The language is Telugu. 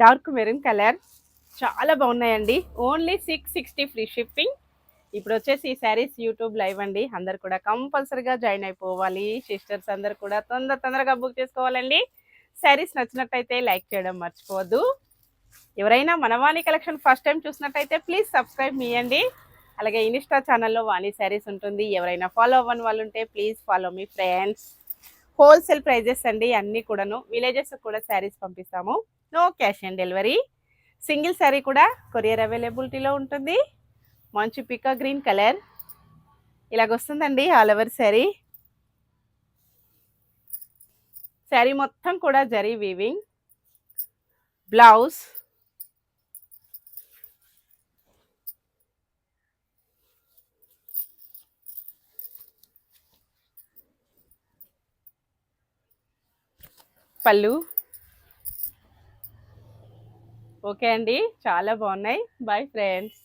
డార్క్ మెరూన్ కలర్ చాలా బాగున్నాయండి. Only 660 free shipping. ఇప్పుడు వచ్చేసి ఈ శారీస్ యూట్యూబ్ లైవ్ అండి. అందరు కూడా కంపల్సరీగా జాయిన్ అయిపోవాలి. సిస్టర్స్ అందరు కూడా తొందరగా బుక్ చేసుకోవాలండి. శారీస్ నచ్చినట్టయితే లైక్ చేయడం మర్చిపోవద్దు. ఎవరైనా మన వాణి కలెక్షన్ ఫస్ట్ టైం చూసినట్టయితే ప్లీజ్ సబ్స్క్రైబ్ మీ అండి. అలాగే ఇన్స్టా ఛానల్లో వాణి శారీస్ ఉంటుంది. ఎవరైనా ఫాలో అవ్వని వాళ్ళు ఉంటే ప్లీజ్ ఫాలో మీ ఫ్రెండ్స్. హోల్సేల్ ప్రైజెస్ అండి అన్నీ కూడాను. విలేజెస్ కూడా శారీస్ పంపిస్తాము. No cash on delivery. Single sari కూడా కొరియర్ అవైలబిలిటీలో ఉంటుంది. మంచి పికా గ్రీన్ కలర్ ఇలాగొస్తుందండి ఆల్ ఓవర్ శారీ. శారీ మొత్తం కూడా జరీ వీవింగ్. బ్లౌజ్ పళ్ళు. ఓకే అండి, చాలా బాగున్నాయి. Bye friends.